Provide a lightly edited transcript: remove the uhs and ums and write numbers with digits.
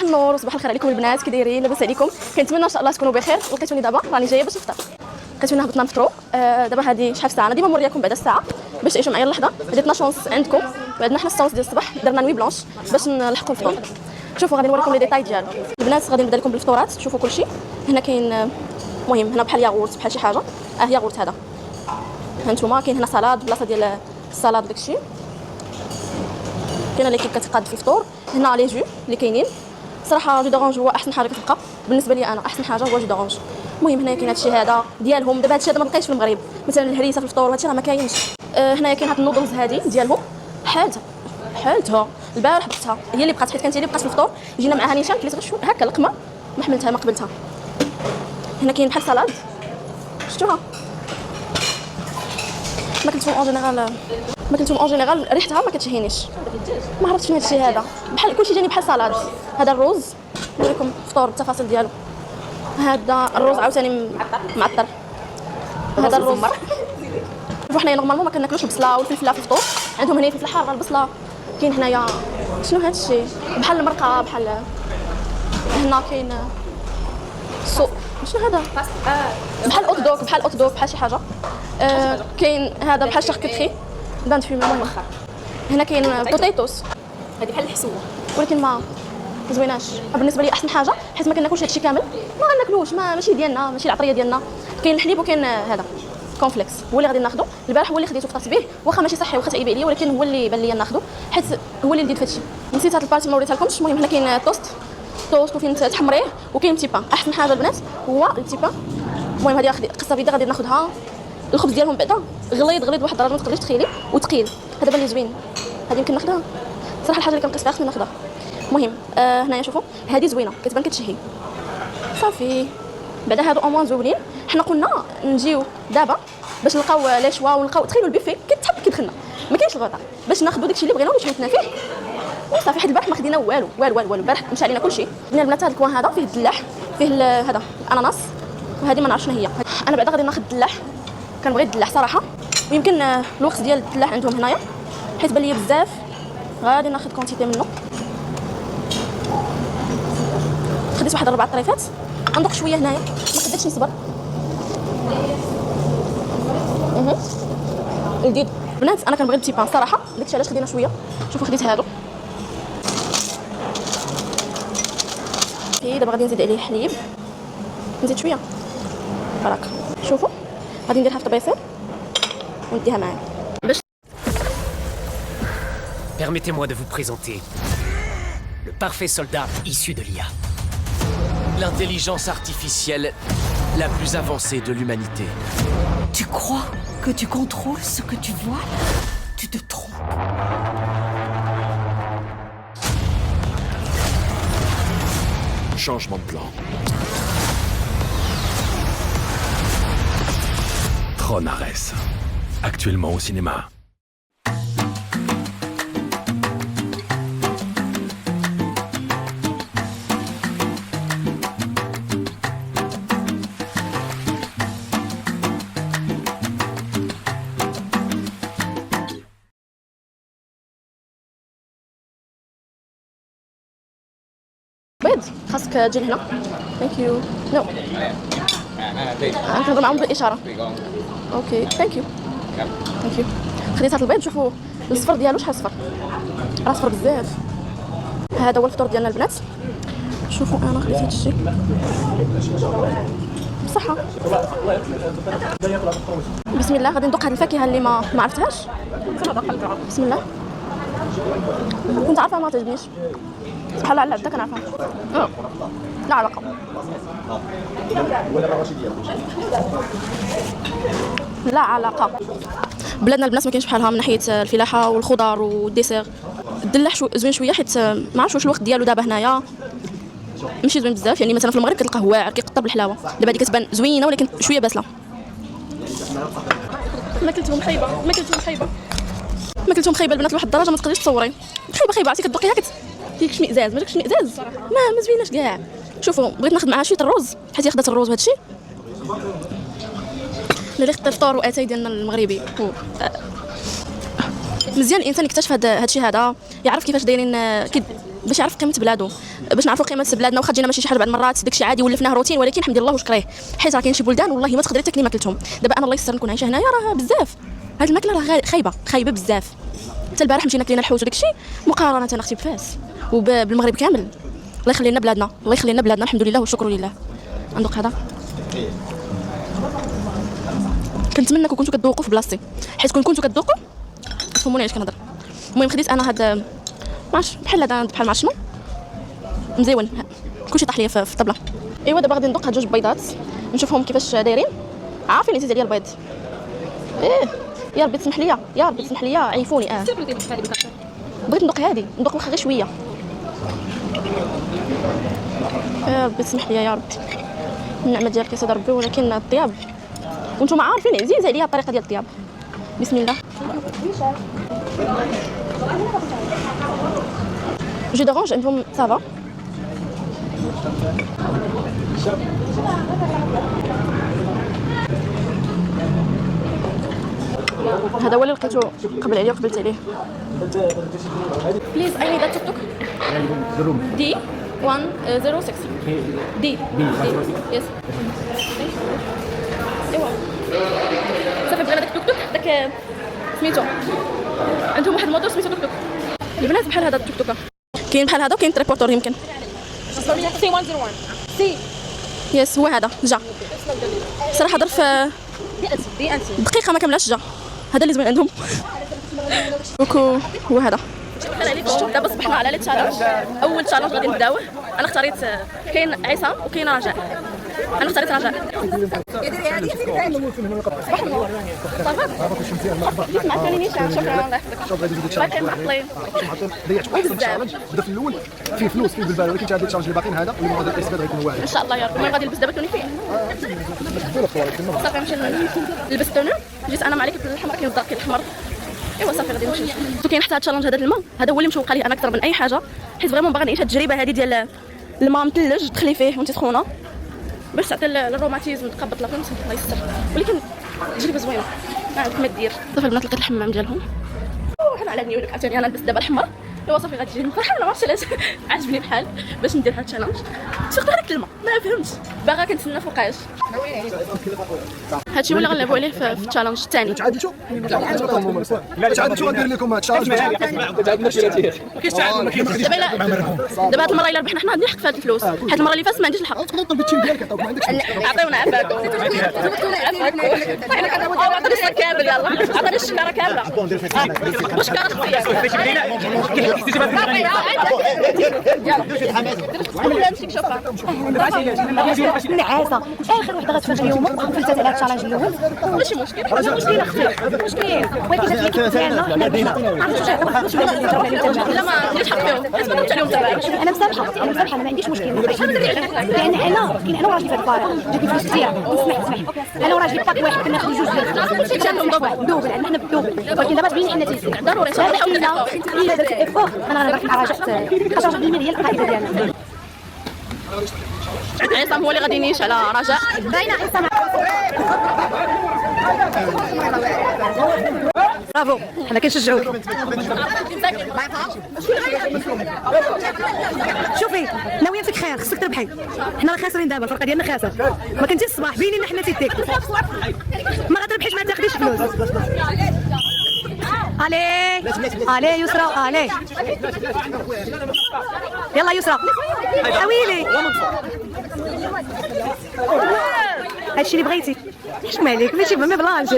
النور وصباح الخير عليكم البنات، كي دايرين؟ لاباس عليكم؟ كنتمنى ان شاء الله تكونوا بخير. لقيتوني دابا راني جايه باش نفطر، لقيتوني هبطنا نفطروا. دابا هذه شحال ساعه؟ انا ديما موريكم بعد الساعه باش تعيشوا معايا اللحظه. بديتنا شونس عندكم، بعدنا حنا 6:30 ديال الصباح درنا نوي بلونش باش نلحقوا الفطور. شوفوا غادي نوريكم لي ديتاي ديالو. البنات غادي نبدا لكم بالفطورات. شوفوا كلشي هنا كاين، المهم هنا بحال ياغورت بحال شي حاجه. ياغورت هذا، هانتوما كاين هنا سلطه بلاصه ديال السلطه داكشي. كاينه اللي كتقاد في الفطور. هنا لي جو اللي كاينين. صراحه جو دورانج هو احسن حاجه كتبقى بالنسبه لي انا، احسن حاجه هو جو دورانج. المهم هنا كاين هادشي هذا ديالهم. دابا هادشي هذا ما بقايش في المغرب، مثلا الهريسه في الفطور وهادشي راه ما كاينش. هنايا كاين هاد النودلز هادي ديالهم حالتها البارح ضفتها، هي اللي بقات حيت كانت هي اللي بقات في الفطور. جينا معها نيشان كليت غير شويه هكا القمه، ما حملتها ما قبلتها. هنا كاين بحال سلطه شفتوها، ما كنتهم اون جينيرال ريحتها ما كتشهينيش. ما عرفتش شنو هادشي هذا، بحال كلشي جاني بحال سلطه. هذا الرز نوريكم الفطور التفاصيل ديالو. هذا الرز عاوتاني معطر. هذا الرز شوفوا حنايا نورمالمون ما كناكلوش البصله والفلفله في الفطور، عندهم هنا فلفل حار البصله. كاين هنايا شنو هادشي بحال المرقه، بحال هنا كاين شنو هذا بحال اوت دوغ بحال شي حاجه. كاين هذا بحال شاركوتري دان فيمي. المهم هنا كاين بوتيتوس، هذه بحال الحسوه ولكن ما زويناش. بالنسبه لي احسن حاجه حيت ما كناكلش هادشي كامل، ما غناكلوش، ماشي ديالنا، ماشي العطريه ديالنا. كاين الحليب وكاين هذا كونفليكس هو اللي غادي ناخذو. البارح هو اللي خديته فطرت به، واخا ماشي صحي واخا تعيب عليا، ولكن هو اللي بان لي ناخذو حيت هو اللي جديد في هادشي. نسيت هاد البارتي ما وريتها لكمش. المهم هنا كاين توست وفين تحمريه، وكاين بتي بان. احسن حاجه البنات هو البتي بان. المهم هذه قصه بيضه غادي ناخذها. الخبز ديالهم بعدا غليظ واحد الدرجه ما تقدريش تخيلي، وثقيل. هذا بان لي زوين، هذه يمكن ناخذها. صراحه الحاجه اللي كنقيس فيها خصني ناخذها. المهم هنايا شوفوا هذه زوينه كتبان كتشهي صافي. بعدا هادو اوموان زوينين. حنا قلنا نجيو دابا باش نلقاو لي شوا ونلقاو. تخيلوا البيفي كيتحب كيدخلنا، ما كاينش الغطاء باش ناخذوا داكشي اللي بغينا وتحوتنا فيه وصافي. حيت البارح ما خدينا والو. البارح مشى علينا كلشي. جبنا البنات هذا الكوان هذا فيه الدلاح، فيه هذا الاناناس، وهذه ما نعرفش شنو هي. انا بعدا غادي ناخذ الدلاح، كنبغي الدلاح صراحه. ويمكن الوقت ديال الدلاح عندهم هنايا حيت بان لي بزاف. غادي ناخذ كونتيتي منه. خديت واحد 4 طريفات. ندوق شويه هنايا، ما قدرتش نصبر. لذيذ بنات. انا كنبغي البتي بان صراحه، داكشي علاش خدينا شويه. شوفوا خديت هادو. دابا غادي نزيد عليه حليب، نزيد شويه برك. شوفوا غادي نديرها في طبيصير ونديها معايا باش. Permettez-moi de vous présenter le parfait soldat issu de l'IA. L'intelligence artificielle la plus avancée de l'humanité. Tu crois que tu contrôles ce que tu vois? Tu te trompes. Changement de plan. Tron Ares, actuellement au cinéma. بيض خاصك تجي لهنا. ثانك يو. نو نهضر معاهم بالاشاره. اوكي ثانك يو. خديت هذا البيض. شوفوا الصفر ديالو شحال صفر، راه صفر بزاف. هذا هو الفطور ديالنا البنات. شوفوا انا خديت هذا الشيء بصحه. بسم الله. غادي ندوق هذه الفاكهه اللي ما عرفتهاش. بسم الله. كنت عارفه ما تعجبنيش بحال على العبده كنعرفها. لا علاقه. لا علاقه. بلادنا البنات ما كاينش بحالها من ناحيه الفلاحه والخضر والديسير. الدلاح زوين شويه حيت ما عرفتش واش الوقت ديالو دابا هنايا ماشي زوين بزاف. يعني مثلا في المغرب كتلقاه واعر كيقطر بالحلاوه، دابا هذه كتبان زوينه ولكن شويه باسله. ما كلتهم خايبه البنات لواحد الدرجه ما تقدريش تصوري. خايبه عرفتي كتذوقيها ديك اشمئزاز ما داكش اشمئزاز ما زويناش كاع. شوفوا بغيت ناخذ معها شويه الروز حيت هي خدات الروز وهادشي اللي خدت الفطور واتاي ديالنا المغربي. مزيان الانسان يكتشف هادشي هذا، يعرف كيفاش دايرين باش يعرف قيمه بلادو، باش نعرفوا قيمه بلادنا. واخا جينا ماشي شي حاجه بعض المرات داكشي عادي ولفناه روتين، ولكن الحمد لله وشكريه، حيت راه كاين شي بلدان والله ما تقدري تاكلي ماكلتهم. دابا انا الله يستر نكون عايشه هنايا راه بزاف هاد الماكله راه خايبه بزاف. حتى البارح مشينا كلينا الحوت وداكشي مقارنه اختي بفاس وبالمغرب كامل. الله يخلي لنا بلادنا، الله يخلي لنا بلادنا، الحمد لله والشكر لله. عندك هذا كنتمنى كنتو كتذوقوا في بلاصتي، حيت كنتو كتذوقوا تفهموني علاش كنهضر. المهم خديت انا هاد ما عرفتش بحال هذا بحال ما شنو مزيون كلشي طاح ليا في الطبله. ايوا دابا غادي ندوق هاد جوج بيضات نشوفهم كيفاش دايرين. عارفين عزيز عليا البيض يا ربي تسمح لي يا ربي تسمح لي عيفوني. بغيت ندوق هادي ندوق واخا غير شويه. يا ربي تسمح لي يا ربي النعمه ديالك يا سيدي ربي. ولكن الطياب وانتم عارفين عزيز عليا الطريقه ديال الطياب. بسم الله. جو دورانج عندهم صافا. هذا هو اللي لقيته قبل عليه وقبلت عليه. بليز اي نيد توك توك دي 106 دي يس. ايوا صافي بغينا داك توك توك داك سميتو عندهم واحد الموتور سميتو توك توك. البنات بحال هذا التوك توك كاين بحال هذا وكاين تريبورتور يمكن سي 101 سي يس هو هذا جا صراحه ظرف دقيقه ما كاملاش جا. هذا اللي زوين عندهم وكو هو هذا. دابا صبحنا على لي تشالنج. اول تشالنج غادي نبداوه. انا اختاريت كاين عصام وكاين رجاء. انا اختاريت رجاء. صافي مع ثاني نيشان. شكرا الله يحفظك. باقي معطلين بدا في الاول فيه فلوس فيه بالبال، ولكن هاد التشارج اللي باقيين هذا اللي غادي الاستفاده غيكون واعر ان شاء الله يا رب. المهم غادي نلبس دابا توني فيه. صافي نمشي نلبس التونو. جيت انا مع الكيب الحمراء كاين الدار كاين الاحمر. ايوا صافي غادي نمشي. كاين حتى التشالنج هذا الماء هذا هو اللي مشوقه ليه انا اكثر من اي حاجه، حيت فريمون باغي نعيش هاد التجربه هذه ديال الماء مثلج تدخلي فيه وانت سخونه باش تعطي الروماتيزم تقبط لا فهمتي. الله يستر ولكن تجربه زوينه ما عرفت ما دير. صافي البنات لقيت الحمام ديالهم وحنا على نيولك عاوتاني انا لبست دابا الاحمر. ايوا صافي غادي تجيني فرحانه ما عرفتش علاش عجبني الحال باش ندير هاد التشالنج. سيرتو هذاك الماء ما فهمتش باغا كنتسنى فوقاش. هادشي هو اللي غنلعبوا عليه في التشالنج الثاني. تعادلتوا غندير لكم التشالنج. دابا هاد المره الا ربحنا حنا غادي نحق في هاد الفلوس، حيت المره اللي فاتت ما عنديش الحق. تقدر تطلب التيم ديالك عطاوك ما عندكش عطيونا عفاكم عطيني الصاك كامل يلا عطيني الشكاره كامله وشكاره شخصيه. نمشي نشوفها نعاسه اخر وحده غتفوت اليوم وفلتات على التشالنج الاول. ماشي مشكل ماشي مشكل اختي مش كاين، ولكن هاد الكيك ديالنا لا ما عنديش حق فيهم حيت ما عليهم تبع. انا مسامحه انا ما عنديش مشكل، لان انا كاين انا وراجلي في هاد الفريق جاتني فلوس كثير نسمح انا وراجلي باك واحد كنا ناخذ جوج ديال دوبل عندنا حنا بالدوبل، ولكن دابا تبين حنا تيسير ضروري الا درت افور انا غنبارك مع رجاء 10% ديال القاعده ديالنا. عصام هو اللي غادي ينيش على رجاء. باينه عصام برافو حنا كنشجعوك. شوفي ناويه فيك خير خصك تربحي. حنا راه خاسرين دابا الفرقه ديالنا خاسر ما كنتيش الصباح باين لنا حنا تيتيك ما غتربحيش ما تاخديش فلوس. الي يسرى الي يلا يسرى اويلي هادشي اللي بغيتي. حشم عليك ماشي ما بلاش